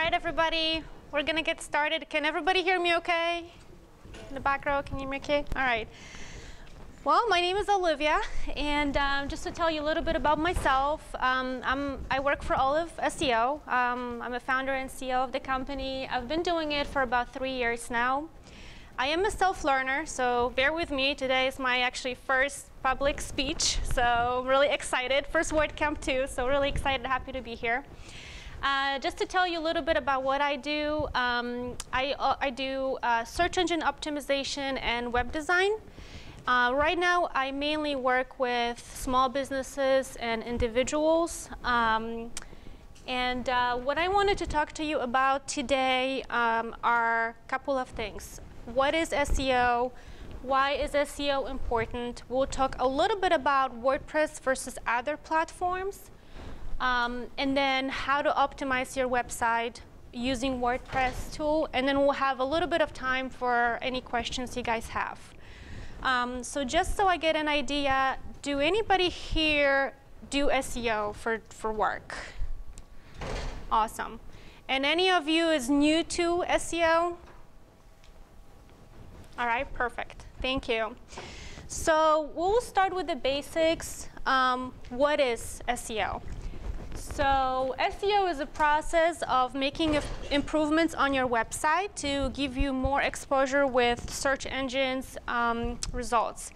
right, everybody, we're going to get started. Can everybody hear me okay? In the back row, can you hear me okay? All right. Well, my name is Olivia, and just to tell you a little bit about myself, I work for Oliva SEO. I'm a founder and CEO of the company. I've been doing it for about 3 years now. I am a self-learner, so bear with me. Today is my actually first public speech, so I'm really excited. First WordCamp too, so really excited, happy to be here. Just to tell you a little bit about what I do, I do search engine optimization and web design. Right now, I mainly work with small businesses and individuals. And what I wanted to talk to you about today are a couple of things. What is SEO? Why is SEO important? We'll talk a little bit about WordPress versus other platforms. And then how to optimize your website using WordPress tool. And then we'll have a little bit of time for any questions you guys have. So just so I get an idea, do anybody here do SEO for work? Awesome. And any of you is new to SEO? All right, perfect. Thank you. So we'll start with the basics. What is SEO? So SEO is a process of making improvements on your website to give you more exposure with search engines results.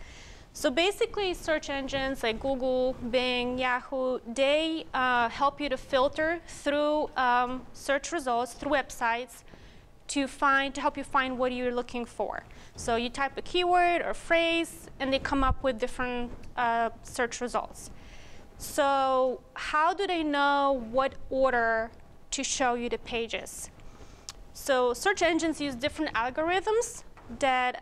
So basically, search engines like Google, Bing, Yahoo, they help you to filter through search results through websites to help you find what you're looking for. So you type a keyword or phrase, and they come up with different search results. So how do they know what order to show you the pages? So search engines use different algorithms that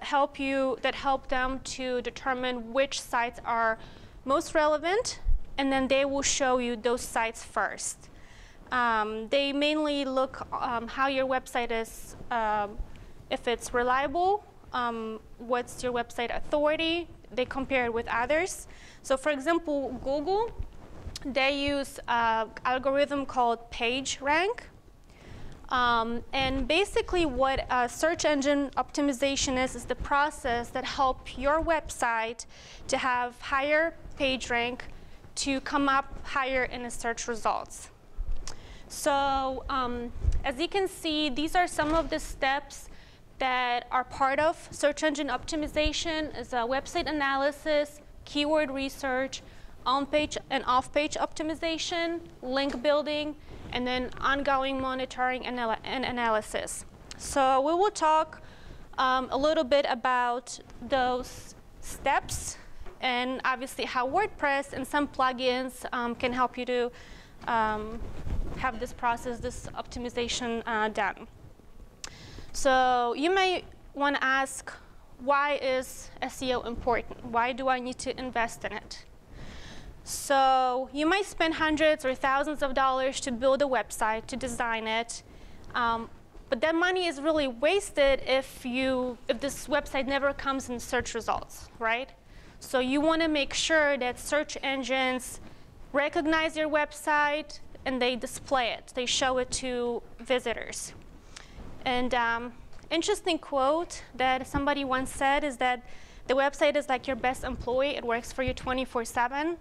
help them to determine which sites are most relevant, and then they will show you those sites first. They mainly look how your website is, if it's reliable, what's your website authority. They compare it with others. So for example, Google, they use an algorithm called PageRank. And basically what search engine optimization is the process that helps your website to have higher page rank to come up higher in the search results. So as you can see, these are some of the steps that are part of search engine optimization is website analysis, keyword research, on-page and off-page optimization, link building, and then ongoing monitoring and analysis. So we will talk a little bit about those steps and obviously how WordPress and some plugins can help you to have this process, this optimization done. So you may want to ask, why is SEO important? Why do I need to invest in it? So you might spend hundreds or thousands of dollars to build a website, to design it, but that money is really wasted if this website never comes in search results, right? So you want to make sure that search engines recognize your website and they display it. They show it to visitors. And interesting quote that somebody once said is that the website is like your best employee. It works for you 24/7.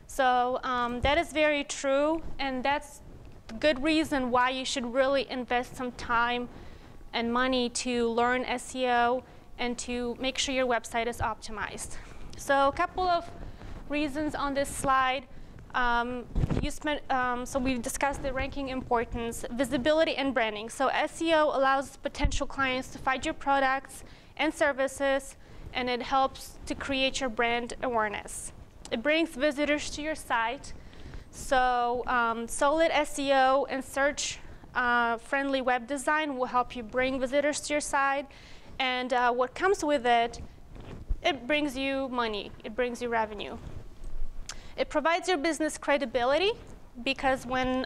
So that is very true, and that's a good reason why you should really invest some time and money to learn SEO and to make sure your website is optimized. So a couple of reasons on this slide. So we've discussed the ranking importance, visibility, and branding. So SEO allows potential clients to find your products and services, and it helps to create your brand awareness. It brings visitors to your site. So solid SEO and search-friendly web design will help you bring visitors to your site. And what comes with it, it brings you money. It brings you revenue. It provides your business credibility because when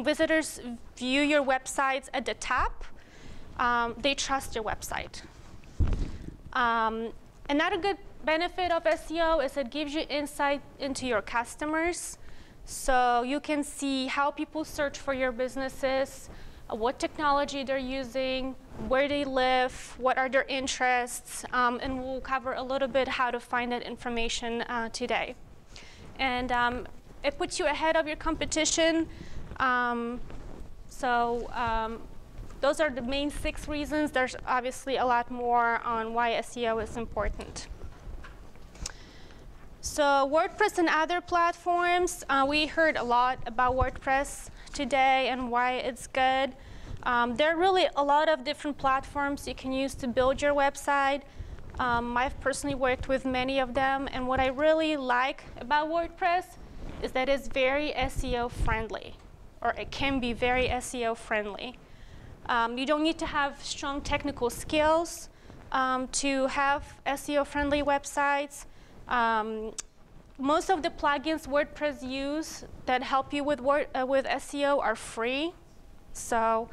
visitors view your websites at the top, they trust your website. Another good benefit of SEO is it gives you insight into your customers. So you can see how people search for your businesses, what technology they're using, where they live, what are their interests, and we'll cover a little bit how to find that information today. And it puts you ahead of your competition. Those are the main 6 reasons. There's obviously a lot more on why SEO is important. So WordPress and other platforms, we heard a lot about WordPress today and why it's good. There are really a lot of different platforms you can use to build your website. I've personally worked with many of them, and what I really like about WordPress is that it's very SEO friendly, or it can be very SEO friendly. You don't need to have strong technical skills to have SEO friendly websites. Most of the plugins WordPress use that help you with SEO are free, so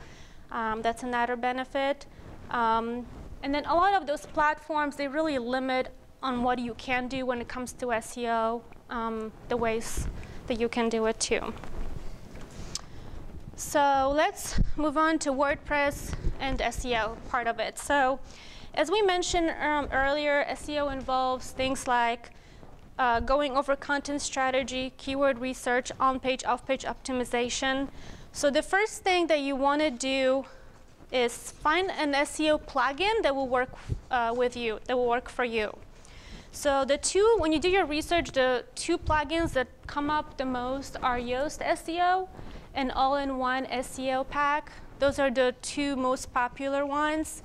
that's another benefit. And then a lot of those platforms, they really limit on what you can do when it comes to SEO, the ways that you can do it too. So let's move on to WordPress and SEO part of it. So as we mentioned earlier, SEO involves things like going over content strategy, keyword research, on-page, off-page optimization. So the first thing that you want to do is find an SEO plugin that will work with you, that will work for you. So when you do your research, the 2 plugins that come up the most are Yoast SEO and All-in-One SEO Pack. Those are the 2 most popular ones.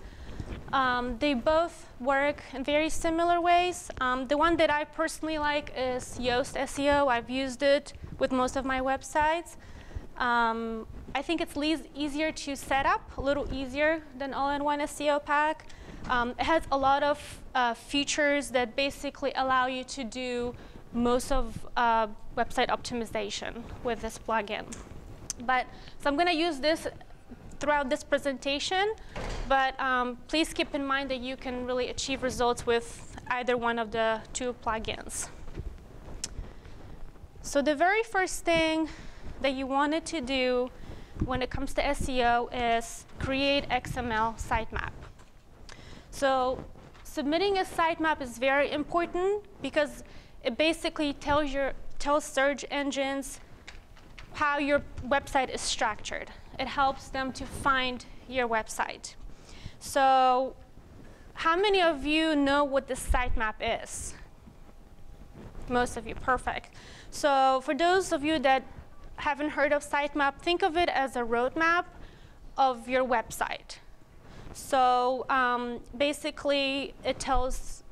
They both work in very similar ways. The one that I personally like is Yoast SEO. I've used it with most of my websites. I think it's easier to set up, a little easier than All-in-One SEO Pack. It has a lot of features that basically allow you to do most of website optimization with this plugin. So I'm going to use this throughout this presentation, but please keep in mind that you can really achieve results with either one of the 2 plugins. So the very first thing that you wanted to do when it comes to SEO is create XML sitemap. So submitting a sitemap is very important because it basically tells search engines how your website is structured. It helps them to find your website. So how many of you know what the sitemap is? Most of you, perfect. So for those of you that haven't heard of sitemap, think of it as a roadmap of your website. So basically, it tells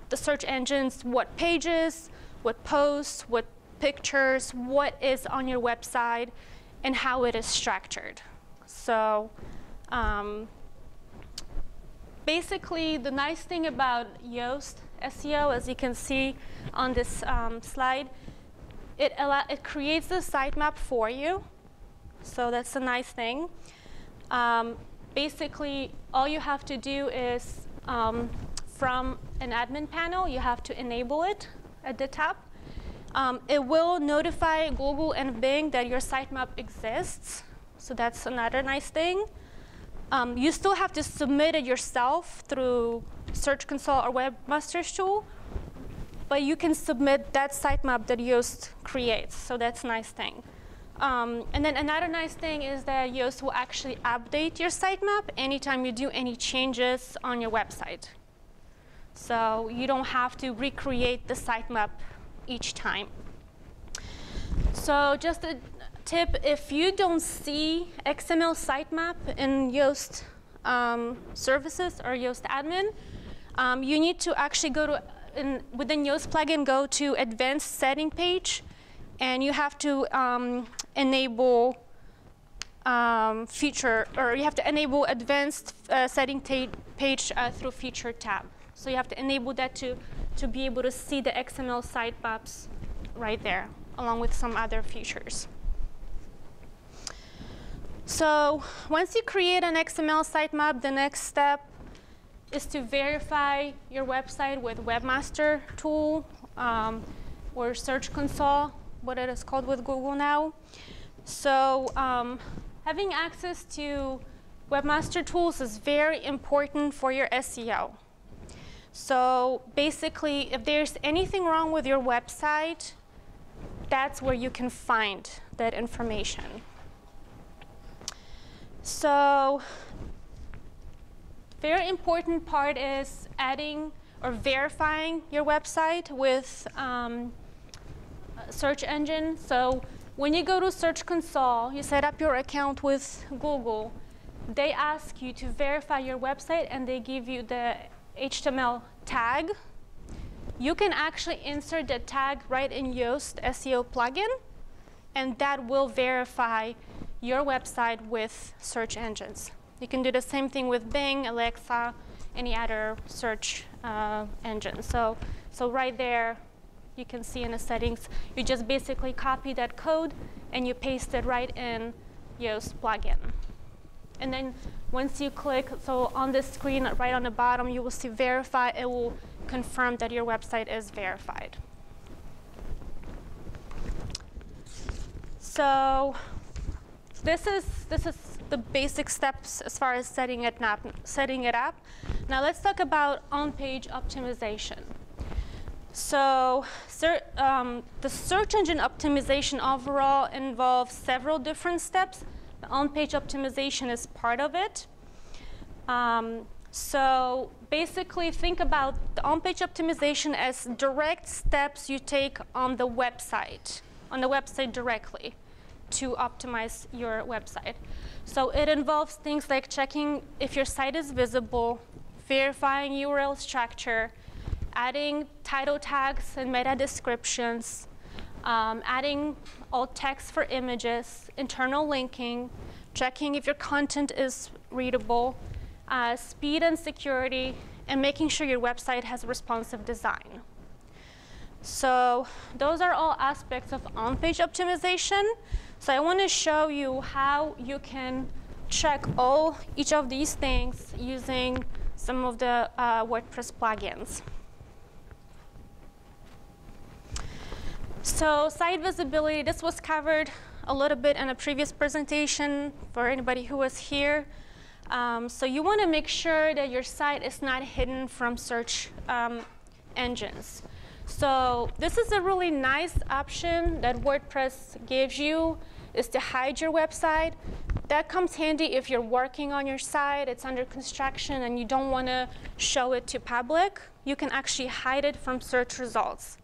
the search engines what pages, what posts, what pictures, what is on your website, and how it is structured. So basically, the nice thing about Yoast SEO, as you can see on this slide, it creates the sitemap for you. So that's a nice thing. Basically, all you have to do is, from an admin panel, you have to enable it at the top. It will notify Google and Bing that your sitemap exists. So that's another nice thing. You still have to submit it yourself through Search Console or Webmaster's Tool, but you can submit that sitemap that Yoast creates. So that's a nice thing. And then another nice thing is that Yoast will actually update your sitemap anytime you do any changes on your website. So you don't have to recreate the sitemap each time. So just a tip, if you don't see XML sitemap in Yoast services or Yoast admin, you need to actually go to, within Yoast plugin, go to advanced setting page, and you have to enable feature, or you have to enable advanced setting page through feature tab. So you have to enable that to be able to see the XML sitemaps right there, along with some other features. So once you create an XML sitemap, the next step is to verify your website with Webmaster Tool or Search Console. what it is called with Google now. So having access to webmaster tools is very important for your SEO. So basically, if there's anything wrong with your website, that's where you can find that information. So very important part is adding or verifying your website with search engine. So when you go to Search Console, you set up your account with Google, they ask you to verify your website and they give you the HTML tag. You can actually insert the tag right in Yoast SEO plugin, and that will verify your website with search engines. You can do the same thing with Bing, Alexa, any other search engine. So right there, you can see in the settings, you just basically copy that code and you paste it right in Yoast plugin. And then once you click, so on this screen right on the bottom, you will see verify. It will confirm that your website is verified. So this is the basic steps as far as setting it up. Now let's talk about on-page optimization. So the search engine optimization overall involves several different steps. The on-page optimization is part of it. So basically, think about the on-page optimization as direct steps you take on the website directly to optimize your website. So it involves things like checking if your site is visible, verifying URL structure, adding title tags and meta descriptions, adding alt text for images, internal linking, checking if your content is readable, speed and security, and making sure your website has responsive design. So those are all aspects of on-page optimization. So I want to show you how you can check each of these things using some of the WordPress plugins. So site visibility, this was covered a little bit in a previous presentation for anybody who was here. So you want to make sure that your site is not hidden from search engines. So this is a really nice option that WordPress gives you, is to hide your website. That comes handy if you're working on your site, it's under construction, and you don't want to show it to public. You can actually hide it from search results.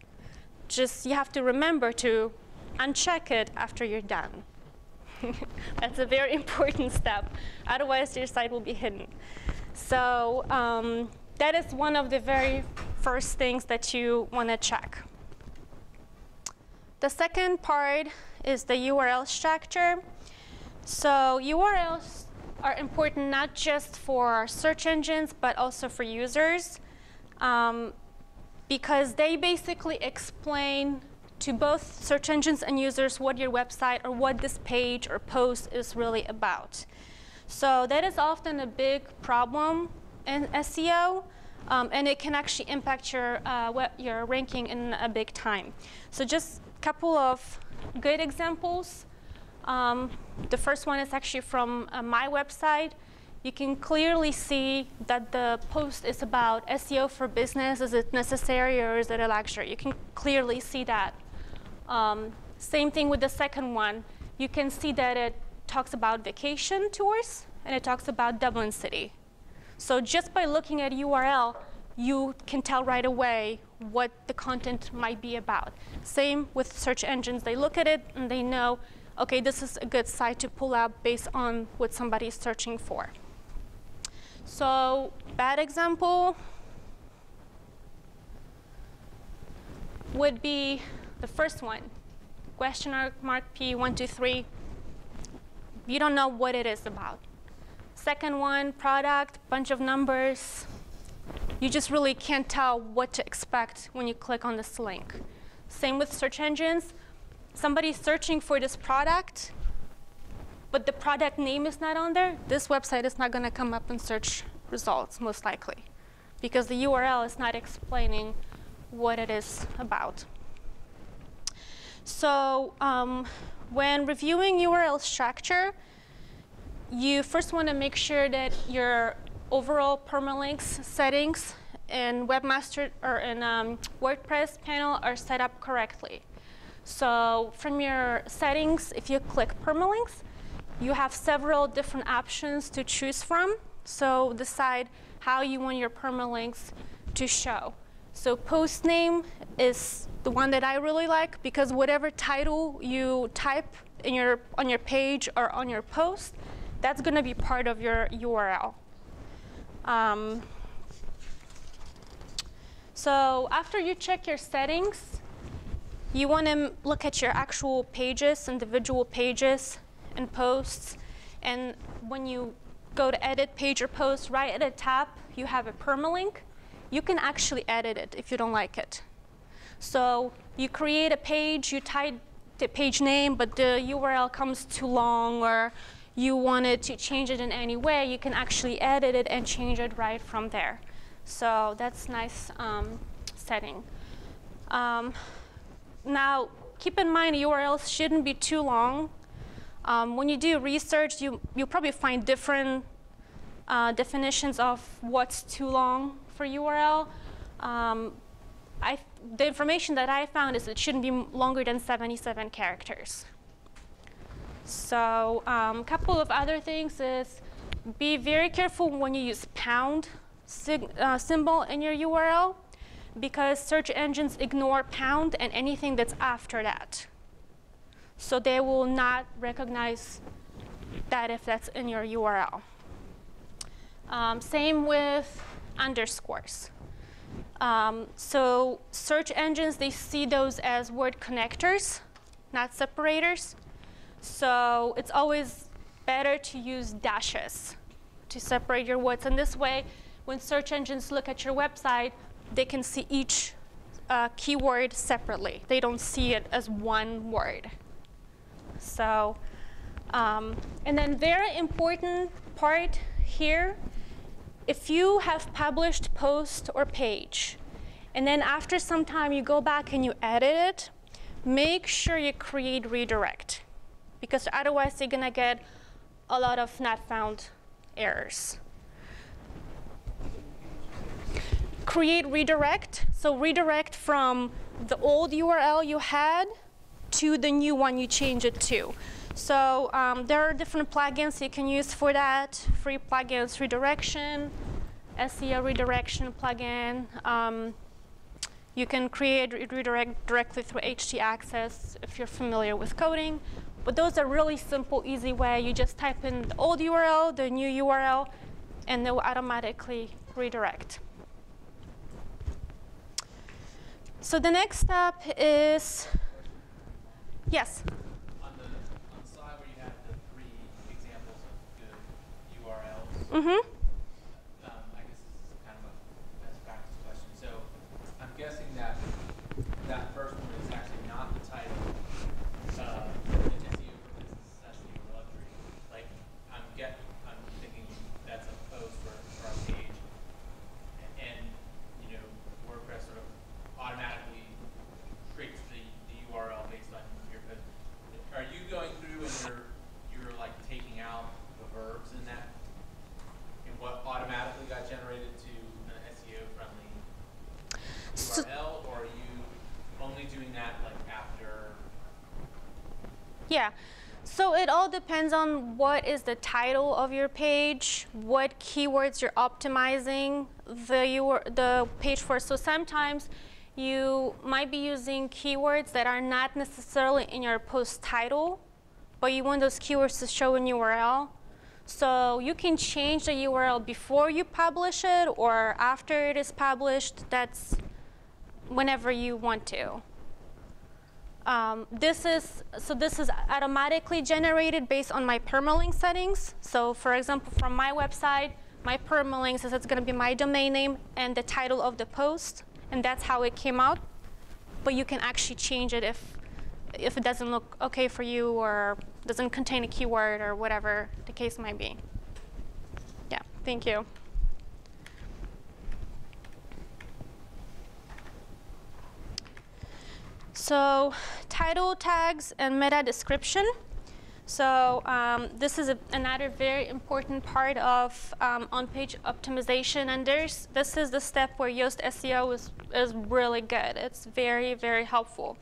Just you have to remember to uncheck it after you're done. That's a very important step. Otherwise, your site will be hidden. So that is one of the very first things that you want to check. The second part is the URL structure. So URLs are important not just for search engines, but also for users, because they basically explain to both search engines and users what your website or what this page or post is really about. So that is often a big problem in SEO, and it can actually impact your ranking in a big time. So just a couple of good examples. The first one is actually from my website. You can clearly see that the post is about SEO for business. Is it necessary or is it a luxury? You can clearly see that. Same thing with the second one. You can see that it talks about vacation tours and it talks about Dublin City. So just by looking at URL, you can tell right away what the content might be about. Same with search engines. They look at it and they know, OK, this is a good site to pull up based on what somebody's searching for. So bad example would be the first one, question mark P123. You don't know what it is about. Second one, product, bunch of numbers. You just really can't tell what to expect when you click on this link. Same with search engines. Somebody's searching for this product, but the product name is not on there. This website is not going to come up in search results, most likely, because the URL is not explaining what it is about. So when reviewing URL structure, you first want to make sure that your overall permalinks settings in Webmaster or in WordPress panel are set up correctly. So from your settings, if you click permalinks, you have several different options to choose from. So decide how you want your permalinks to show. So post name is the one that I really like, because whatever title you type on your page or on your post, that's going to be part of your URL. So after you check your settings, you want to look at your actual pages, individual pages and posts. And when you go to edit page or post, right at the top, you have a permalink. You can actually edit it if you don't like it. So you create a page, you type the page name, but the URL comes too long, or you wanted to change it in any way, you can actually edit it and change it right from there. So that's nice setting. Now, keep in mind URLs shouldn't be too long. When you do research, you'll probably find different definitions of what's too long for URL. The information that I found is it shouldn't be longer than 77 characters. So a couple of other things is be very careful when you use pound symbol in your URL, because search engines ignore pound and anything that's after that. So they will not recognize that if that's in your URL. Same with underscores. So search engines, they see those as word connectors, not separators. So it's always better to use dashes to separate your words. And this way, when search engines look at your website, they can see each keyword separately. They don't see it as one word. So, and then very important part here, if you have published post or page, and then after some time you go back and you edit it, make sure you create redirect, because otherwise you're going to get a lot of not found errors. Create redirect, so redirect from the old URL you had to the new one you change it to. So there are different plugins you can use for that. Free plugins, redirection, SEO redirection plugin. You can create redirect directly through htaccess if you're familiar with coding. But those are really simple, easy way. You just type in the old URL, the new URL, and they will automatically redirect. So the next step is, yes? On the slide where you have the 3 examples of good URLs, Mm-hmm. I guess this is kind of a best practice question. So I'm guessing that that first one is actually not the title. SEO for business, SEO for luxury. Like I'm thinking that's a post for our page, and you know WordPress sort of automatically creates the URL based on your post. Are you going through and you're like taking out the verbs in that, in what automatically got generated to an SEO friendly URL, or are you only doing that like after? Yeah. So it all depends on what is the title of your page, what keywords you're optimizing the page for. So sometimes you might be using keywords that are not necessarily in your post title, but you want those keywords to show in URL. So you can change the URL before you publish it or after it is published. That's whenever you want to. This is automatically generated based on my permalink settings. So for example, from my website, my permalink says it's going to be my domain name and the title of the post, and that's how it came out. But you can actually change it if it doesn't look okay for you or doesn't contain a keyword or whatever the case might be. Yeah, thank you. So title tags and meta description. So this is another very important part of on-page optimization, and this is the step where Yoast SEO is really good. It's very, very helpful.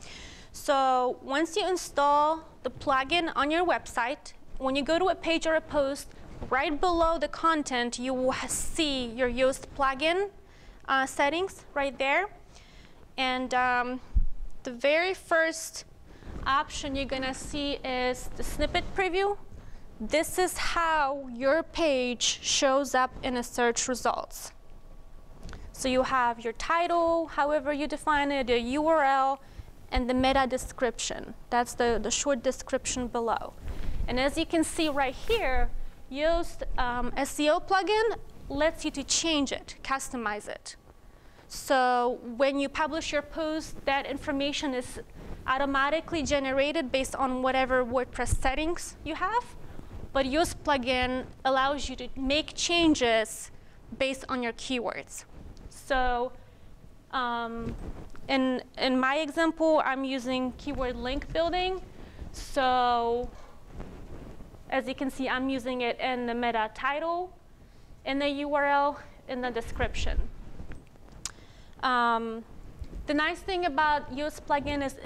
So once you install the plugin on your website, when you go to a page or a post, right below the content, you will see your Yoast plugin settings right there. And the very first option you're going to see is the Snippet Preview. This is how your page shows up in the search results. So you have your title, however you define it, the URL, and the meta description. That's the short description below. And as you can see right here, Yoast SEO plugin lets you to change it, customize it. So when you publish your post, that information is automatically generated based on whatever WordPress settings you have. But Yoast plugin allows you to make changes based on your keywords. So in my example, I'm using keyword link building. So as you can see, I'm using it in the meta title, in the URL, in the description. The nice thing about Yoast plugin is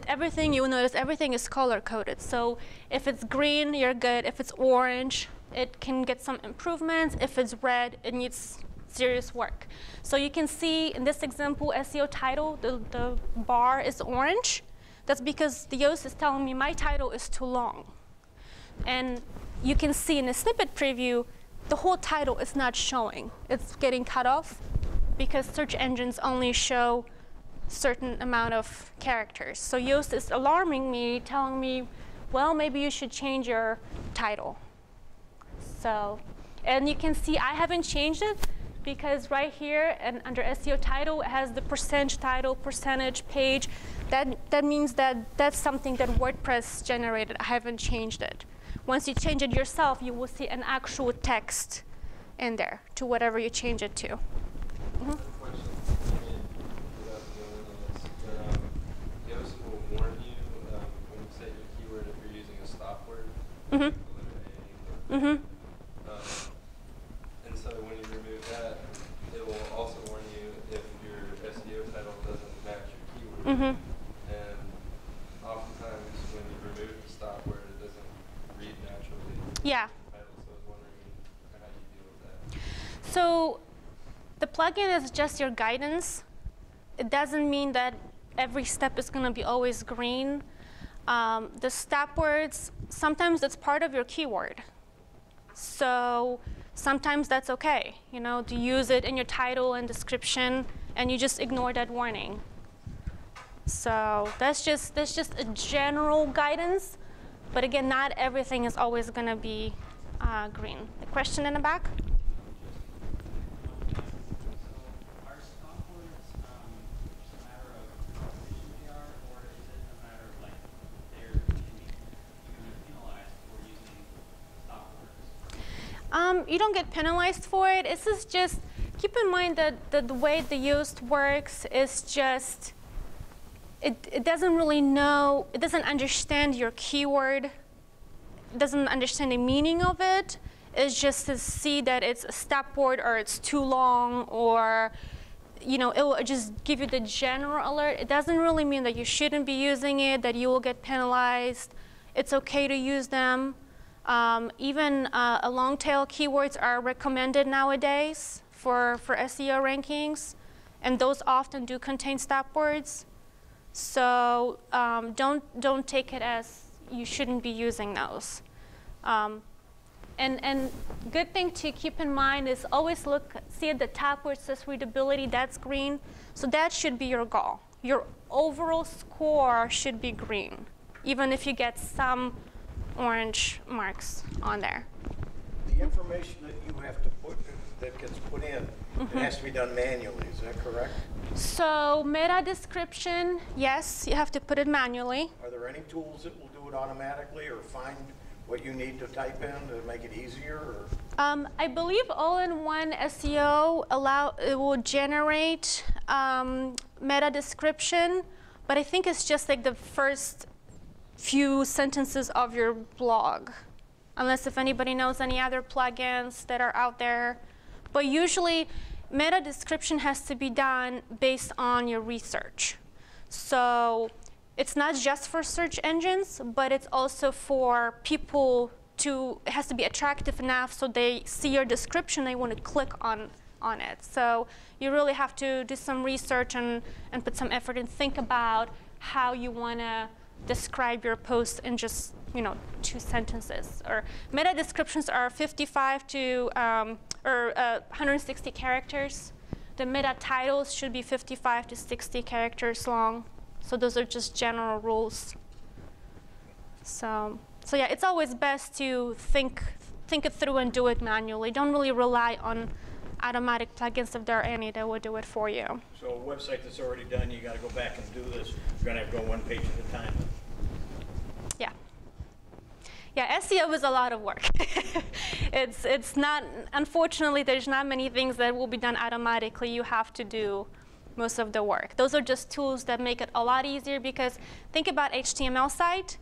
everything, you will notice everything is color coded. So if it's green, you're good. If it's orange, it can get some improvements. If it's red, it needs serious work. So you can see in this example, SEO title, the bar is orange. That's because the Yoast is telling me my title is too long. And you can see in the snippet preview, the whole title is not showing. It's getting cut off because search engines only show certain amount of characters. So Yoast is alarming me, telling me, well, maybe you should change your title. So, and you can see I haven't changed it because right here and under SEO title, it has the percentage title, percentage page. That means that that's something that WordPress generated. I haven't changed it. Once you change it yourself, you will see an actual text in there to whatever you change it to. Mm-hmm. Yoast will warn you when you set your keyword if you're using a stop word. Mm-hmm. Mm-hmm. And so when you remove that, it will also warn you if your SEO title doesn't match your keyword. Mm-hmm. And oftentimes when you remove the stop word, it doesn't read naturally. Yeah. So I was wondering how you deal with that. So the plugin is just your guidance. It doesn't mean that every step is going to be always green. The stop words, sometimes that's part of your keyword. So sometimes that's okay, you know, to use it in your title and description, and you just ignore that warning. So that's just a general guidance. But again, not everything is always going to be green. The question in the back? You don't get penalized for it. This is just, keep in mind that the way the Yoast works is just, it doesn't really know, it doesn't understand your keyword, it doesn't understand the meaning of it. It's just to see that it's a stop word or it's too long, or you know, it will just give you the general alert. It doesn't really mean that you shouldn't be using it, that you will get penalized. It's okay to use them. Even long tail keywords are recommended nowadays for SEO rankings, and those often do contain stop words. So don't take it as you shouldn't be using those. And good thing to keep in mind is always see at the top where it says readability, that's green. So that should be your goal. Your overall score should be green, even if you get some orange marks on there. The information that you have to put, that gets put in, it has to be done manually, is that correct? So meta description, yes, you have to put it manually. Are there any tools that will do it automatically or find what you need to type in to make it easier? Or? I believe all-in-one SEO it will generate meta description, but I think it's just like the first few sentences of your blog, unless if anybody knows any other plugins that are out there. But usually, meta description has to be done based on your research. So it's not just for search engines, but it's also for people it has to be attractive enough so they see your description, they want to click on it. So you really have to do some research and put some effort and think about how you want to describe your post in just 2 sentences. Or meta descriptions are 55 to 160 characters. The meta titles should be 55 to 60 characters long. So those are just general rules. So yeah, it's always best to think it through and do it manually. Don't really rely on automatic plugins if there are any that will do it for you. So a website that's already done, you got to go back and do this. You're going to have to go 1 page at a time. Yeah, SEO is a lot of work. It's not, unfortunately, there's not many things that will be done automatically. You have to do most of the work. Those are just tools that make it a lot easier, because think about HTML site.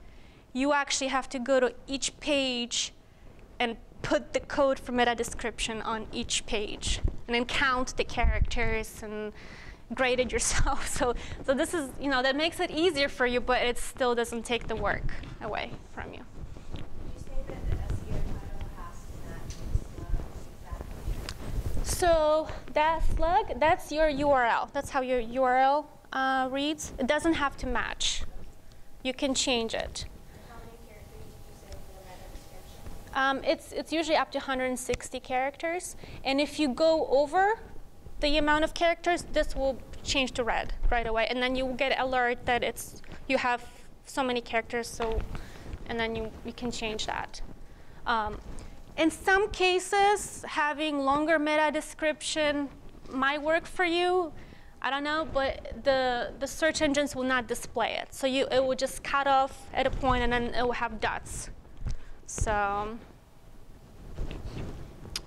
You actually have to go to each page and put the code for meta description on each page, and then count the characters and grade it yourself. So this is, that makes it easier for you, but it still doesn't take the work away from you. So that slug, that's your URL. That's how your URL reads. It doesn't have to match. You can change it. How many characters did you say for the meta description? It's usually up to 160 characters. And if you go over the amount of characters, this will change to red right away. And then you will get an alert that you have so many characters, and then you can change that. In some cases, having longer meta description might work for you. I don't know, but the search engines will not display it. So it will just cut off at a point, and then it will have dots. So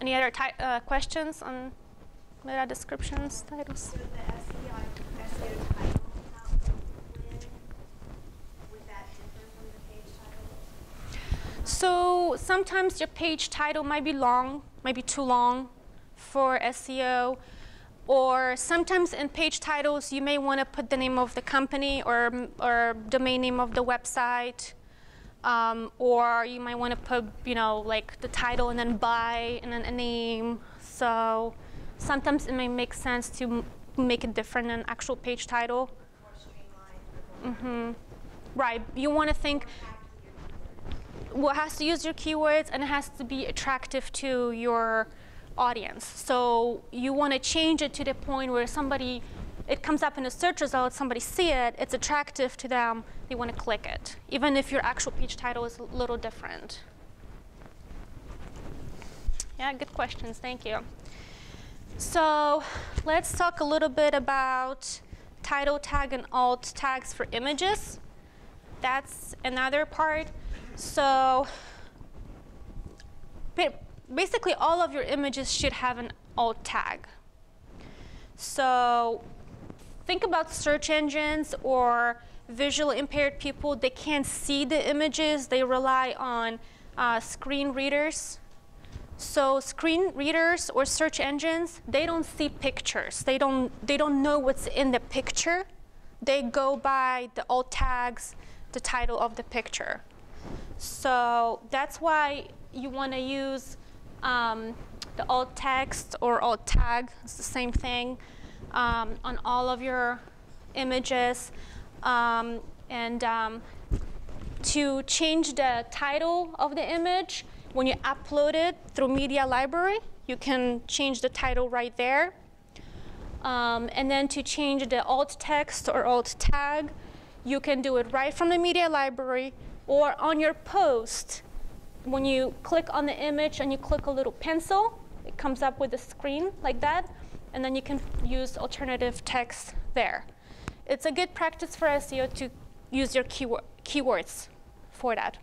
any other questions on meta descriptions, titles? So the SEO title, would that differ from the page title? So sometimes your page title might be long, might be too long for SEO. Or sometimes in page titles, you may want to put the name of the company or domain name of the website. Or you might want to put, like the title and then by and then a name. So sometimes it may make sense to make it different than actual page title. More streamlined. Right. You want to think, well, it has to use your keywords, and it has to be attractive to your audience. So you want to change it to the point where it comes up in the search results, somebody see it, it's attractive to them, they want to click it, even if your actual page title is a little different. Yeah, good questions, thank you. So let's talk a little bit about title tag and alt tags for images. That's another part. So basically, all of your images should have an alt tag. So think about search engines or visually impaired people. They can't see the images. They rely on screen readers. So screen readers or search engines, they don't see pictures. They don't know what's in the picture. They go by the alt tags, the title of the picture. So that's why you want to use the alt text or alt tag, it's the same thing, on all of your images. To change the title of the image, when you upload it through Media Library, you can change the title right there. And then to change the alt text or alt tag, you can do it right from the Media Library or on your post. When you click on the image and you click a little pencil, it comes up with a screen like that, and then you can use alternative text there. It's a good practice for SEO to use your keywords for that.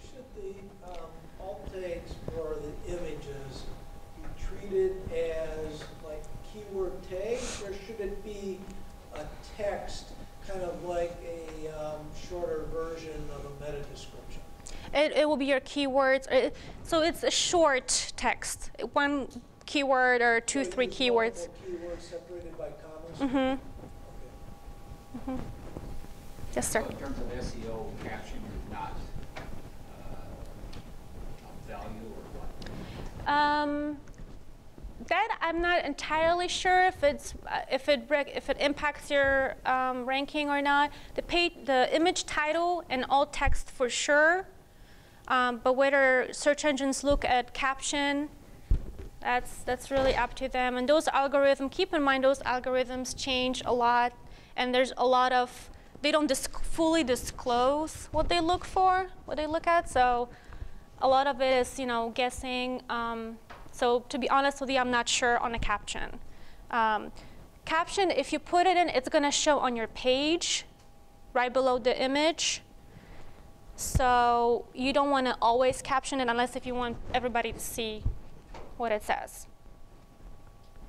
Should the alt tags for the images be treated as like keyword tags, or should it be a text kind of like a shorter version of a meta description. It will be your keywords. So it's a short text, one keyword or two, So three use keywords. multiple keywords separated by commas? Mm-hmm. Okay. Mm-hmm. Yes, sir. So in terms of SEO, caption is not of value or what? That I'm not entirely sure if it impacts your ranking or not. The image title and alt text for sure, but whether search engines look at caption, that's really up to them. And those algorithms, keep in mind, those algorithms change a lot, and there's a lot of they don't fully disclose what they look for, what they look at. So a lot of it is guessing. So to be honest with you, I'm not sure on a caption. Caption, if you put it in, it's going to show on your page right below the image. So you don't want to always caption it unless if you want everybody to see what it says.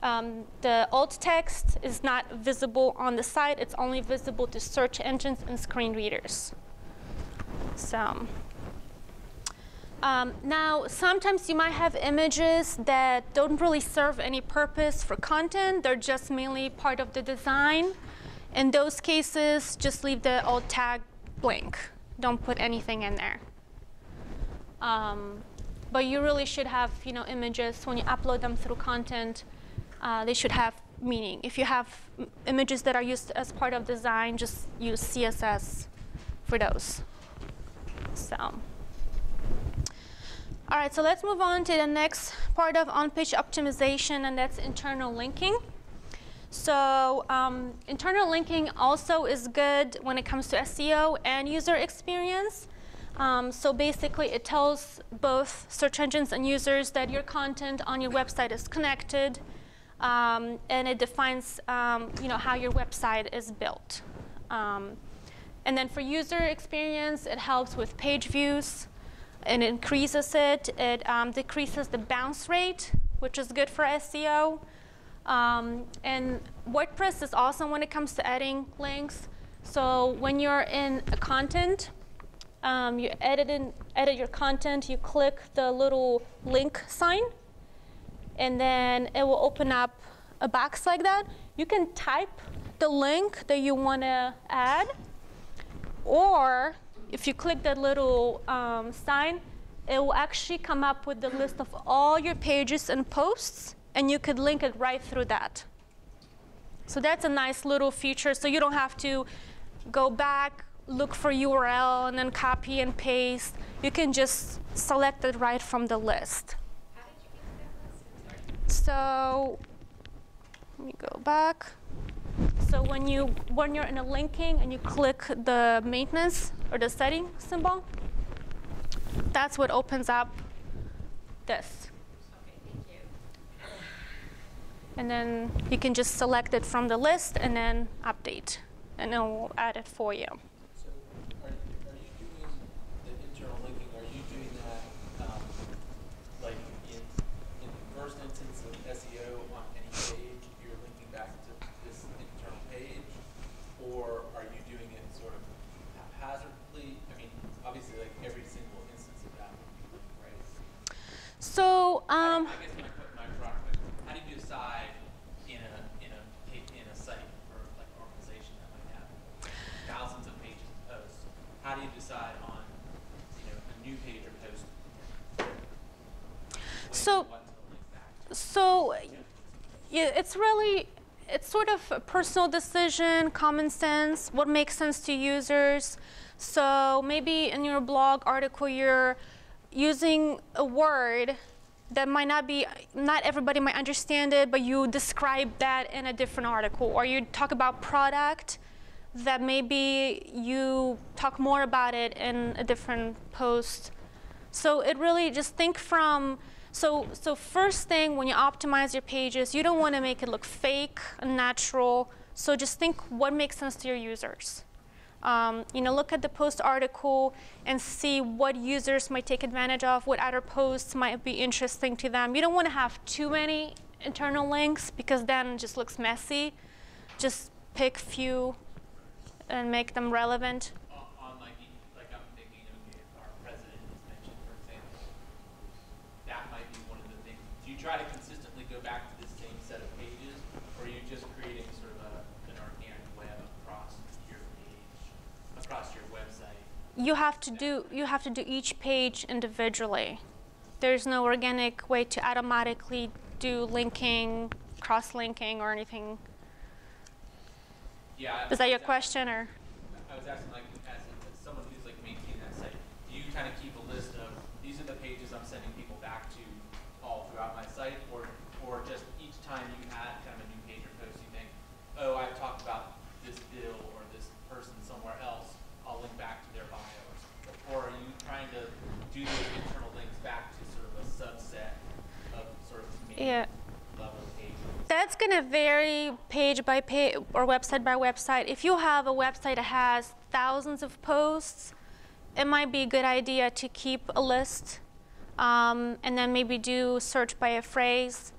The alt text is not visible on the site. It's only visible to search engines and screen readers. So. Now, sometimes you might have images that don't really serve any purpose for content. They're just mainly part of the design. In those cases, just leave the alt tag blank. Don't put anything in there. But you really should have images, when you upload them through content, they should have meaning. If you have images that are used as part of design, just use CSS for those. So. All right, so let's move on to the next part of on-page optimization, and that's internal linking. So internal linking also is good when it comes to SEO and user experience. So basically, it tells both search engines and users that your content on your website is connected, and it defines how your website is built. And then for user experience, it helps with page views. It increases it. It decreases the bounce rate, which is good for SEO. And WordPress is awesome when it comes to adding links. So when you're in a content, you edit your content, you click the little link sign, and then it will open up a box like that. You can type the link that you want to add, or if you click that little sign, it will actually come up with the list of all your pages and posts, and you could link it right through that. So that's a nice little feature, so you don't have to go back, look for URL, and then copy and paste. You can just select it right from the list. How did you get to that list? So let me go back. So when you're in a linking and you click the maintenance or the setting symbol, that's what opens up this. Okay, thank you. And then you can just select it from the list and then update, and it will add it for you. So are you doing the internal linking, are you doing that like in the first instance of SEO on any page, you're linking back to this internal page, or are you doing it sort of haphazardly? I mean, obviously, like every single instance of that would be linked, right? So I guess my broad question: how do you decide in a site or like an organization that might have thousands of pages of posts? How do you decide on a new page or post? So yeah, it's sort of a personal decision, common sense, what makes sense to users. So maybe in your blog article, you're using a word that might not everybody might understand it, but you describe that in a different article. Or you talk about product that maybe you talk more about it in a different post. So it really just think from, so first thing when you optimize your pages, you don't want to make it look fake, unnatural. So just think what makes sense to your users. Look at the post article and see what users might take advantage of, what other posts might be interesting to them. You don't want to have too many internal links because then it just looks messy. Just pick few and make them relevant. On like I'm thinking, okay, if our president is mentioned, for example, that might be one of the things. Do you try to consistently go back to the same set of pages, or are you just creating sort of an organic web across your page, across your website? You have to do each page individually. There's no organic way to automatically do linking, cross-linking, or anything. Yeah. Is that your question, or? I was asking, like, as someone who's like maintaining that site, do you kind of keep a list of these are the pages I'm sending people back to all throughout my site, or just each time you add kind of a new page or post, you think, oh, I've talked about this bill or this person somewhere else, I'll link back to their bio, or are you trying to do those internal links back to sort of a subset of sort of main level pages? That's going to vary page by page or website by website. If you have a website that has thousands of posts, it might be a good idea to keep a list and then maybe do search by a phrase.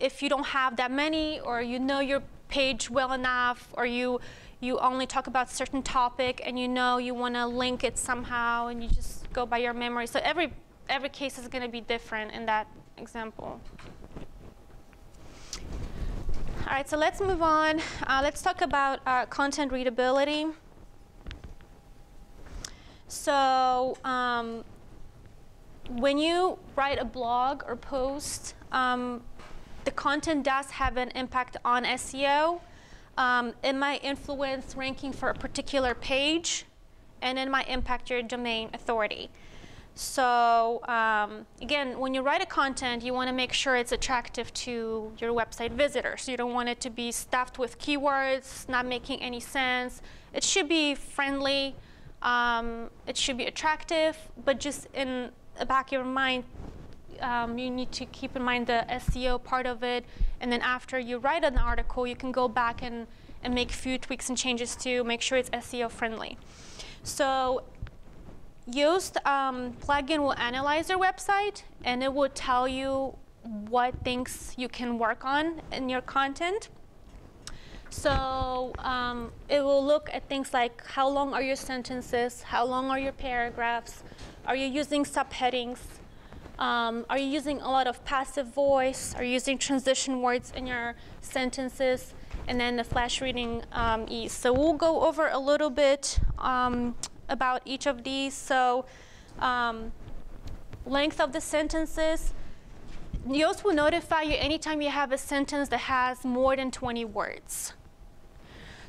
If you don't have that many, or you know your page well enough, or you only talk about a certain topic and you know you want to link it somehow, and you just go by your memory. So every case is going to be different in that example. All right, so let's move on. Let's talk about content readability. So when you write a blog or post, the content does have an impact on SEO. It might influence ranking for a particular page, and it might impact your domain authority. So again, when you write a content, you want to make sure it's attractive to your website visitors. You don't want it to be stuffed with keywords, not making any sense. It should be friendly. It should be attractive, but just in the back of your mind, you need to keep in mind the SEO part of it. And then after you write an article, you can go back and make a few tweaks and changes to make sure it's SEO friendly. So Yoast plugin will analyze your website, and it will tell you what things you can work on in your content. So it will look at things like how long are your sentences, how long are your paragraphs, are you using subheadings, are you using a lot of passive voice, are you using transition words in your sentences, and then the flash reading ease. So we'll go over a little bit about each of these. So length of the sentences. Yoast will notify you anytime you have a sentence that has more than 20 words.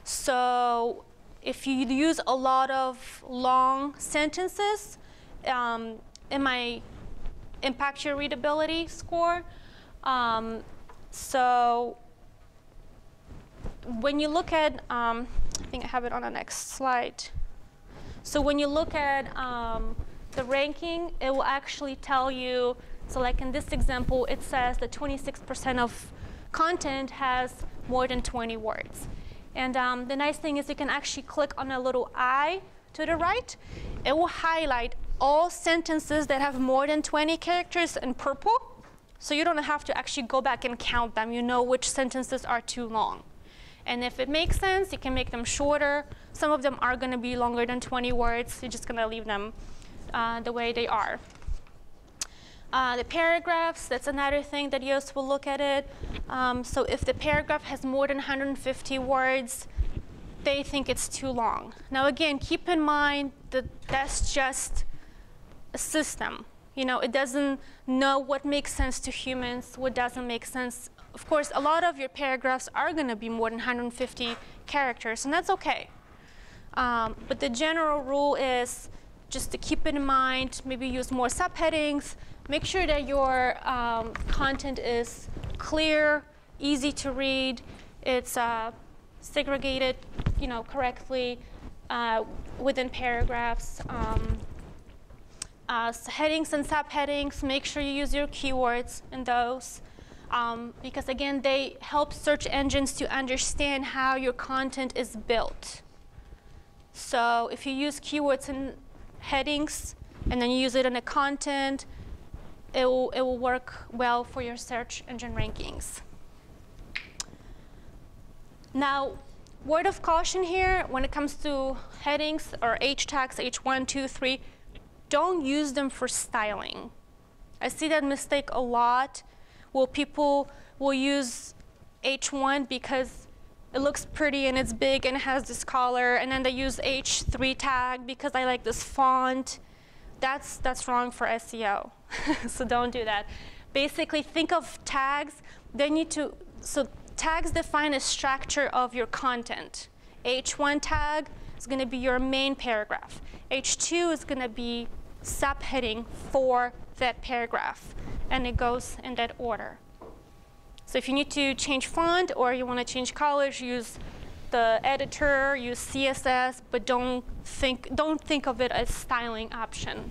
So if you use a lot of long sentences, it might impact your readability score. So when you look at, I think I have it on the next slide. So when you look at the ranking, it will actually tell you, so like in this example, it says that 26% of content has more than 20 words. And the nice thing is you can actually click on a little eye to the right. It will highlight all sentences that have more than 20 characters in purple. So you don't have to actually go back and count them. You know which sentences are too long. And if it makes sense, you can make them shorter. Some of them are going to be longer than 20 words. You're just going to leave them the way they are. The paragraphs, that's another thing that Yoast will look at it. So if the paragraph has more than 150 words, they think it's too long. Now again, keep in mind that that's just a system. You know, it doesn't know what makes sense to humans, what doesn't make sense. Of course, a lot of your paragraphs are going to be more than 150 characters, and that's okay. But the general rule is just to keep it in mind, maybe use more subheadings, make sure that your content is clear, easy to read, it's segregated, you know, correctly within paragraphs. Headings and subheadings, make sure you use your keywords in those. Because again, they help search engines to understand how your content is built. So if you use keywords and headings, and then you use it in the content, it will work well for your search engine rankings. Now, Word of caution here, when it comes to headings or H tags, H1, 2, 3, don't use them for styling. I see that mistake a lot, where people will use H1 because it looks pretty and it's big and it has this color, and then they use H3 tag because I like this font. That's wrong for SEO. So don't do that. Basically, think of tags. So tags define a structure of your content. H1 tag is going to be your main paragraph. H2 is going to be subheading for that paragraph, and it goes in that order. So if you need to change font or you want to change colors, use the editor, use CSS, but don't think of it as styling option.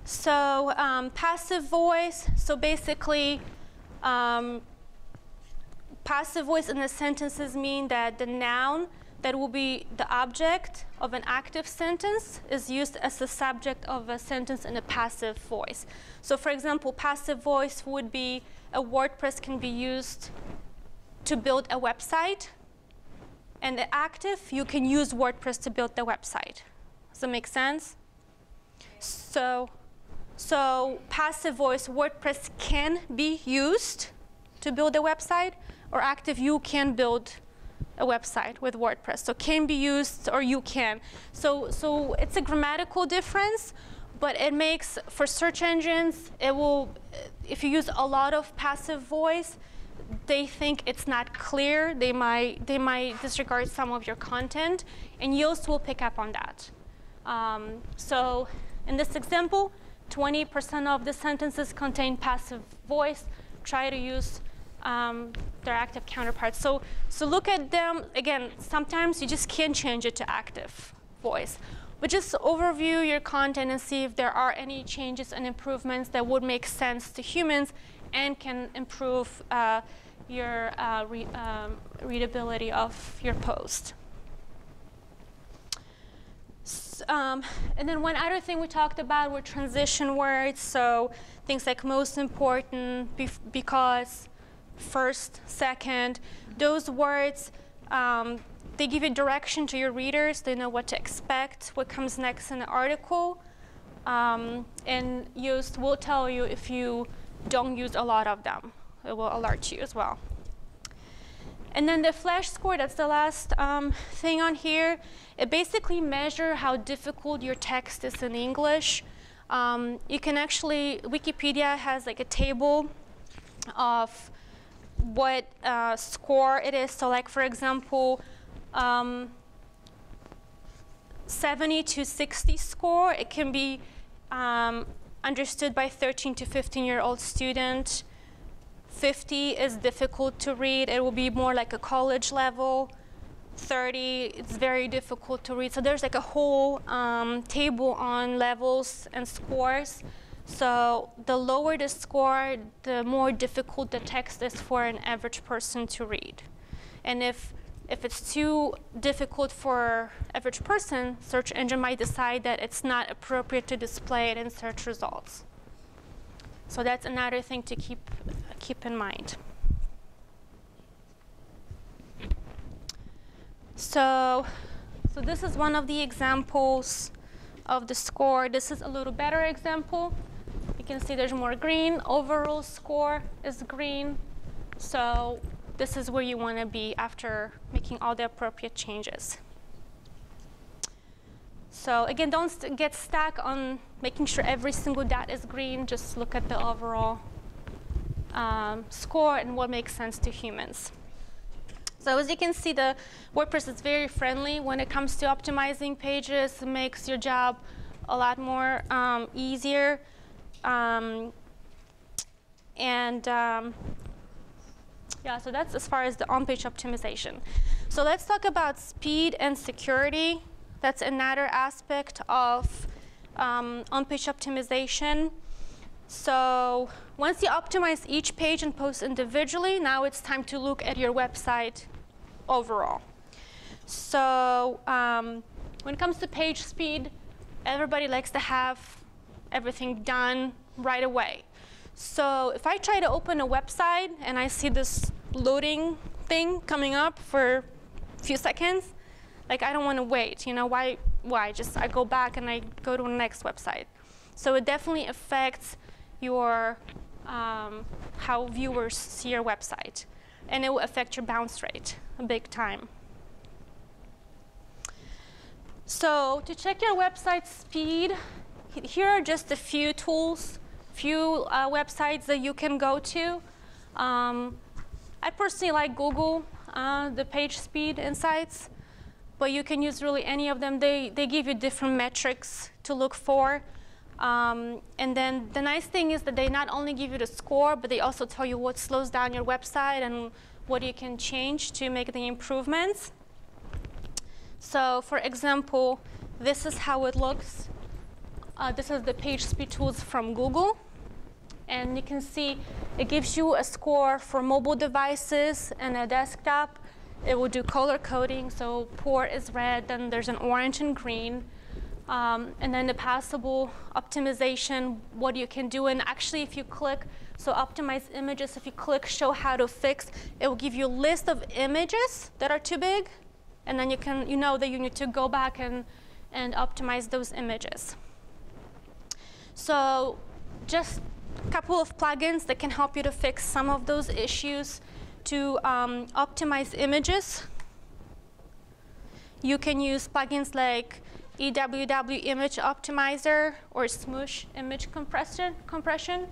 So passive voice. So basically, passive voice in the sentences mean that the noun that will be the object of an active sentence is used as the subject of a sentence in a passive voice. So for example, passive voice would be a WordPress can be used to build a website, and the active, you can use WordPress to build the website. Does that make sense? So passive voice, WordPress can be used to build a website, or active, you can build a website with WordPress. So can be used or you can. So it's a grammatical difference, but it makes, for search engines, it will, if you use a lot of passive voice, they think it's not clear. They might disregard some of your content, and Yoast will pick up on that. So in this example, 20% of the sentences contain passive voice. Try to use their active counterparts. So look at them. Again, sometimes you just can't change it to active voice. But just overview your content and see if there are any changes and improvements that would make sense to humans and can improve your readability of your post. And then one other thing we talked about were transition words. So things like most important, because, first, second. Those words, they give you direction to your readers. They know what to expect, what comes next in the article. And Yoast will tell you if you don't use a lot of them. It will alert you as well. And then the flash score, that's the last thing on here. It basically measures how difficult your text is in English. You can actually, Wikipedia has like a table of what score it is. So like, for example, 70 to 60 score, it can be understood by 13 to 15-year-old student. 50 is difficult to read. It will be more like a college level. 30, it's very difficult to read. So there's like a whole table on levels and scores. So the lower the score, the more difficult the text is for an average person to read. And if it's too difficult for average person, search engine might decide that it's not appropriate to display it in search results. So that's another thing to keep in mind. So this is one of the examples of the score. This is a little better example. You can see there's more green. Overall score is green. So this is where you want to be after making all the appropriate changes. So again, don't get stuck on making sure every single dot is green. Just look at the overall score and what makes sense to humans. So as you can see, the WordPress is very friendly when it comes to optimizing pages. It makes your job a lot more easier. Yeah, so that's as far as the OnPage optimization. So let's talk about speed and security. That's another aspect of OnPage optimization. So once you optimize each page and post individually, now it's time to look at your website overall. So when it comes to page speed, everybody likes to have everything done right away. So if I try to open a website and I see this loading thing coming up for a few seconds, like I don't want to wait. You know, why? Just I go back and I go to the next website. So it definitely affects your how viewers see your website, and it will affect your bounce rate big time. So to check your website speed, here are just a few tools, few websites that you can go to. I personally like Google, the page speed insights, but you can use really any of them. They give you different metrics to look for. And then the nice thing is that they not only give you the score, but they also tell you what slows down your website and what you can change to make the improvements. So for example, this is how it looks. This is the page speed tools from Google. And you can see it gives you a score for mobile devices and a desktop. It will do color coding, so poor is red, then there's an orange and green. And then the passable optimization, what you can do. And actually, if you click, so optimize images, if you click show how to fix, it will give you a list of images that are too big. And then you know that you need to go back and optimize those images. So just a couple of plugins that can help you to fix some of those issues. To optimize images, you can use plugins like EWW Image Optimizer or Smoosh Image Compression.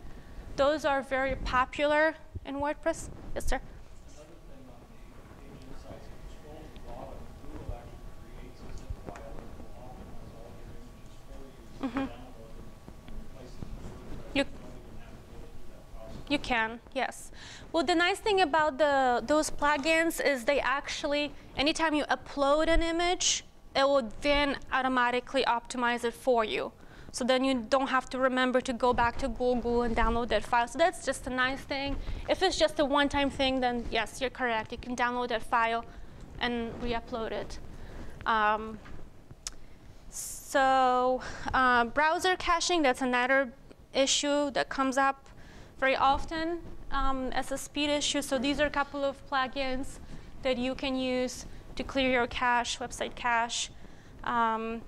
Those are very popular in WordPress. Yes, sir? Another thing on the page insights, if you scroll to the bottom, Google actually creates a zip file that will optimize all your images for you. So you can download them and replace them with WordPress. You don't even have to go through that process. You can, yes. Well, the nice thing about those plugins is they actually, anytime you upload an image, it will then automatically optimize it for you. So then you don't have to remember to go back to Google and download that file. So that's just a nice thing. If it's just a one-time thing, then yes, you're correct. You can download that file and re-upload it. Browser caching, that's another issue that comes up very often as a speed issue. So these are a couple of plugins that you can use to clear your cache, website cache. Minify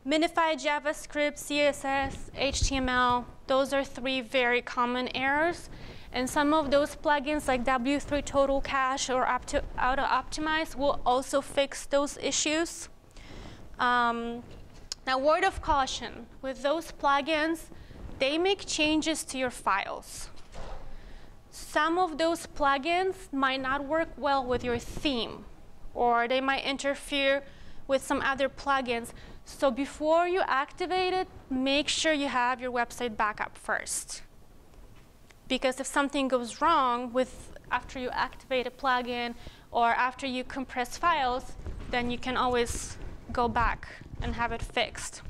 JavaScript, CSS, HTML, those are 3 very common errors. And some of those plugins like W3 Total Cache or Auto Optimize will also fix those issues. Now, word of caution, with those plugins, they make changes to your files. Some of those plugins might not work well with your theme, or they might interfere with some other plugins. So before you activate it, make sure you have your website backup first. Because if something goes wrong after you activate a plugin or after you compress files, then you can always go back and have it fixed.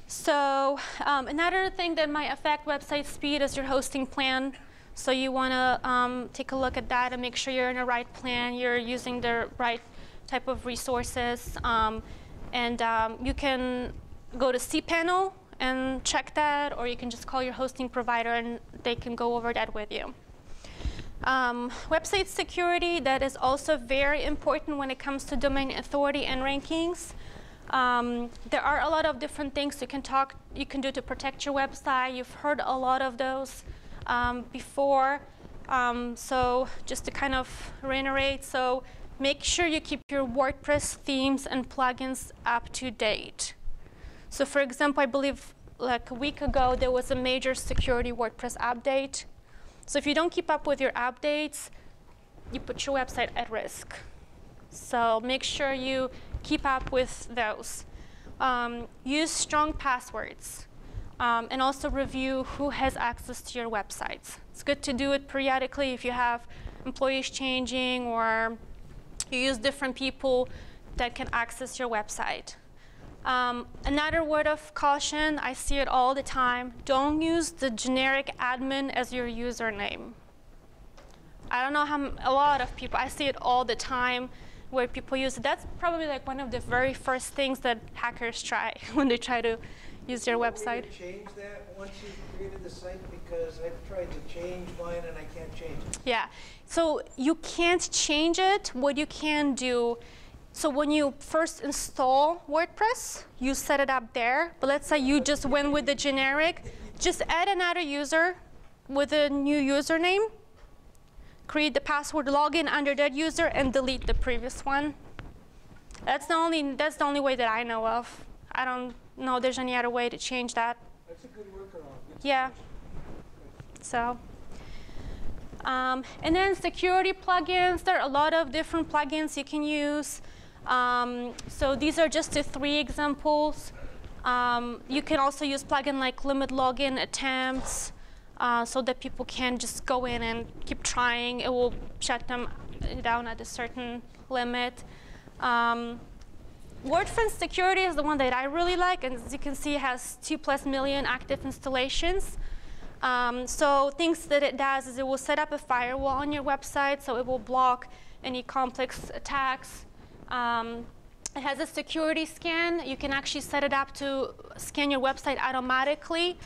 So another thing that might affect website speed is your hosting plan. So you want to take a look at that and make sure you're in the right plan, you're using the right type of resources. You can go to cPanel and check that, or you can just call your hosting provider and they can go over that with you. Website security, that is also very important when it comes to domain authority and rankings. There are a lot of different things you can do to protect your website. You've heard a lot of those before. So just to kind of reiterate, so make sure you keep your WordPress themes and plugins up to date. So for example, I believe like a week ago, there was a major security WordPress update. So if you don't keep up with your updates, you put your website at risk. So make sure you keep up with those. Use strong passwords. And also review who has access to your websites. It's good to do it periodically if you have employees changing or you use different people that can access your website. Another word of caution, I see it all the time, don't use the generic admin as your username. I don't know how a lot of people, I see it all the time where people use it. That's probably like one of the very first things that hackers try when they try to use your Is there a website. way to change that once you've created the site? Because I've tried to change mine and I can't change it. Yeah, so you can't change it. What you can do, so when you first install WordPress, you set it up there. But let's say you just went with the generic, just add another user with a new username, create the password, log in under that user, and delete the previous one. That's the only way that I know of. I don't know there's any other way to change that. That's a good workaround. Yeah. So, and then security plugins. There are a lot of different plugins you can use. So these are just the 3 examples. You can also use plugin like limit login attempts, so that people can just go in and keep trying. It will shut them down at a certain limit. WordPress security is the one that I really like, and as you can see, it has 2+ million active installations. So things that it does is it will set up a firewall on your website, so it will block any complex attacks. It has a security scan. You can actually set it up to scan your website automatically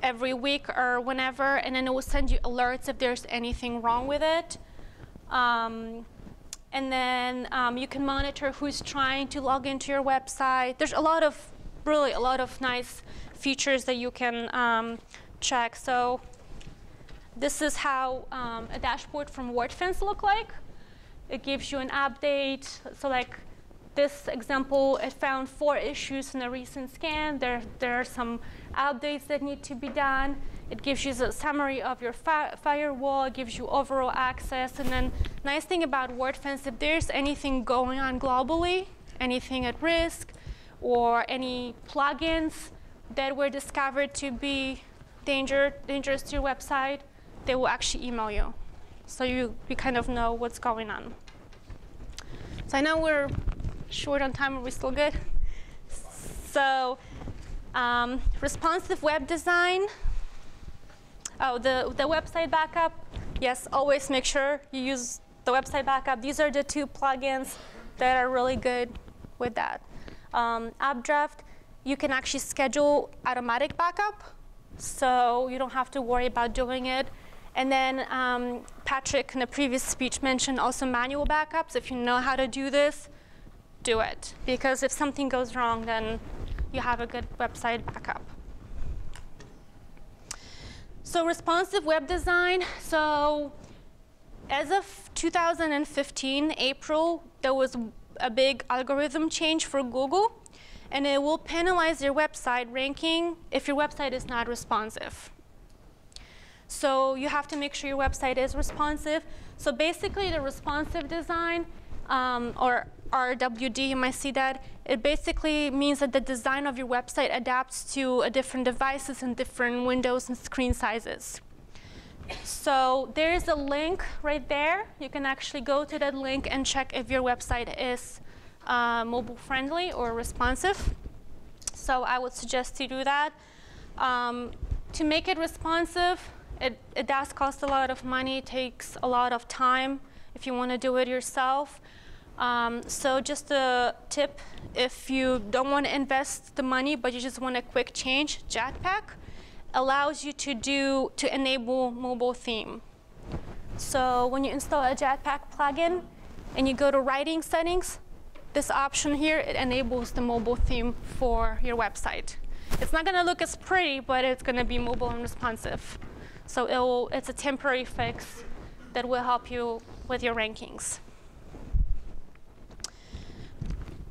every week or whenever, and then it will send you alerts if there's anything wrong with it. And then you can monitor who's trying to log into your website. There's really a lot of nice features that you can check. So this is how a dashboard from WordFence look like. It gives you an update. So like this example, it found 4 issues in a recent scan. There are some updates that need to be done. It gives you a summary of your firewall. It gives you overall access. And then nice thing about WordFence, if there's anything going on globally, anything at risk, or any plugins that were discovered to be dangerous to your website, they will actually email you. So you kind of know what's going on. So I know we're short on time. Are we still good? So responsive web design. Oh, the website backup. Yes, always make sure you use the website backup. These are the 2 plugins that are really good with that. Updraft, you can actually schedule automatic backup, so you don't have to worry about doing it. And then Patrick in the previous speech mentioned also manual backups. If you know how to do this, do it. Because if something goes wrong, then you have a good website backup. So responsive web design. So as of 2015, April, there was a big algorithm change for Google. And it will penalize your website ranking if your website is not responsive. So you have to make sure your website is responsive. So basically, the responsive design, or RWD, you might see that, it basically means that the design of your website adapts to different devices and different windows and screen sizes. So there is a link right there. You can actually go to that link and check if your website is mobile friendly or responsive. So I would suggest you do that. To make it responsive, it does cost a lot of money. It takes a lot of time if you want to do it yourself. So just a tip, if you don't want to invest the money but you just want a quick change, Jetpack allows you to enable mobile theme. So when you install a Jetpack plugin and you go to writing settings, this option here, it enables the mobile theme for your website. It's not going to look as pretty, but it's going to be mobile and responsive. So it's a temporary fix that will help you with your rankings.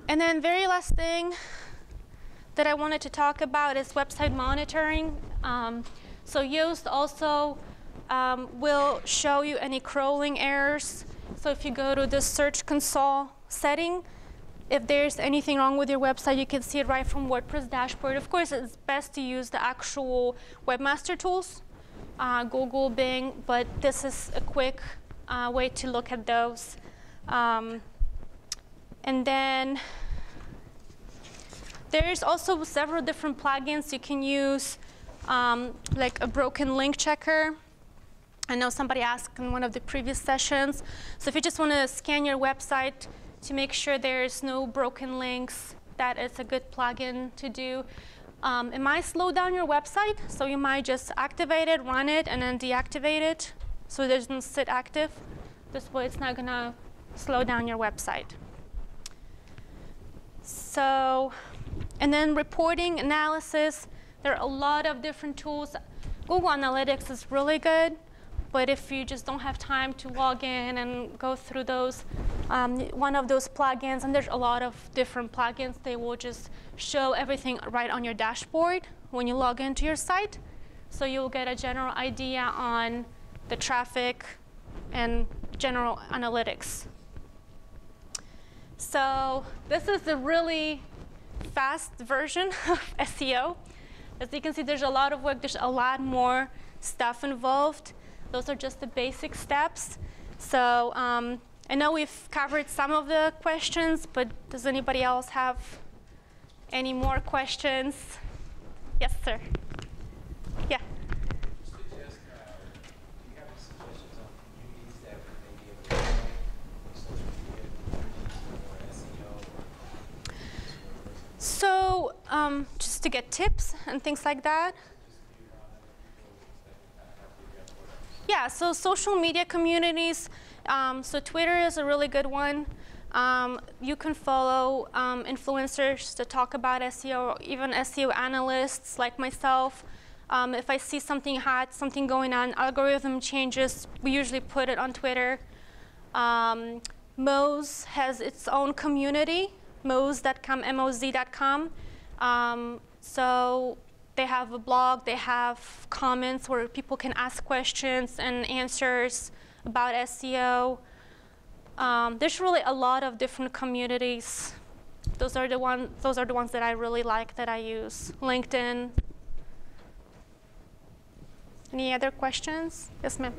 And then very last thing that I wanted to talk about is website monitoring. So Yoast also will show you any crawling errors. So if you go to the Search Console setting, if there's anything wrong with your website, you can see it right from WordPress dashboard. Of course, it's best to use the actual webmaster tools, Google, Bing, but this is a quick way to look at those. And then there's also several different plugins you can use, like a broken link checker. I know somebody asked in one of the previous sessions. So if you just want to scan your website to make sure there's no broken links, that is a good plugin to do. It might slow down your website, so you might just activate it, run it, and then deactivate it, so it doesn't sit active. This way, it's not gonna slow down your website. So, and then reporting, analysis, there are a lot of different tools. Google Analytics is really good, but if you just don't have time to log in and go through those, one of those plugins, and there's a lot of different plugins, they will just show everything right on your dashboard when you log into your site. So you'll get a general idea on the traffic and general analytics. So this is the really fast version of SEO. As you can see, there's a lot of work. There's a lot more stuff involved. Those are just the basic steps. So I know we've covered some of the questions, but does anybody else have any more questions? Yes, sir. Yeah. Suggest, do you have any suggestions on communities that we may be able to join, like social media communities or SEO? So just to get tips and things like that. Yeah, so social media communities. So Twitter is a really good one. You can follow influencers to talk about SEO, even SEO analysts like myself. If I see something hot, something going on, algorithm changes, we usually put it on Twitter. Moz has its own community, moz.com, moz.com. So they have a blog, they have comments where people can ask questions and answers about SEO. There's really a lot of different communities. Those are the ones that I really like, that I use. LinkedIn. Any other questions? Yes, ma'am.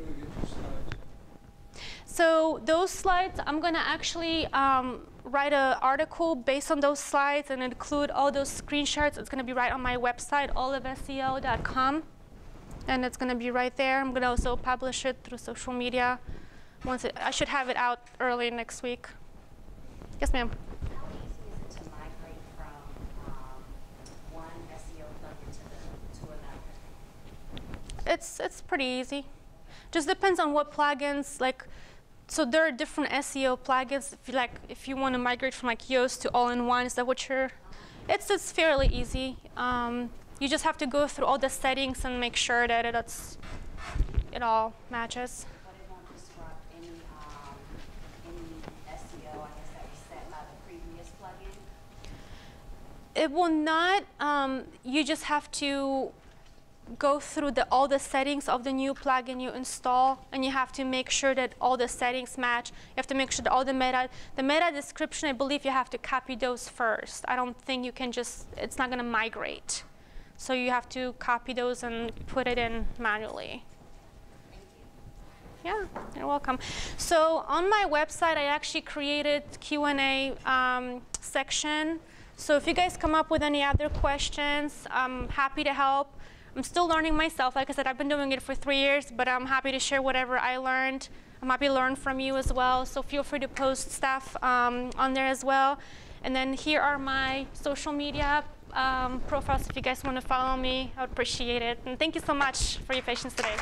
So those slides, I'm going to actually write an article based on those slides and include all those screenshots. It's going to be right on my website, olivaseo.com. And it's going to be right there. I'm going to also publish it through social media. I should have it out early next week. Yes, ma'am. How easy is it to migrate from one SEO plugin to another? It's pretty easy. Just depends on what plugins. So there are different SEO plugins. If you want to migrate from Yoast to all-in-one, is that what you're? It's fairly easy. You just have to go through all the settings and make sure that it all matches. But it won't disrupt any SEO, I guess, that was set by the previous plugin? It will not. You just have to go through all the settings of the new plugin you install, and you have to make sure that all the settings match. You have to make sure that all the meta description, I believe you have to copy those first. I don't think you can it's not going to migrate. So you have to copy those and put it in manually. Thank you. Yeah, you're welcome. So on my website, I actually created Q&A section. So if you guys come up with any other questions, I'm happy to help. I'm still learning myself. Like I said, I've been doing it for 3 years, but I'm happy to share whatever I learned. I'm happy to learn from you as well. So feel free to post stuff on there as well. And then here are my social media profiles. If you guys want to follow me, I would appreciate it. And thank you so much for your patience today.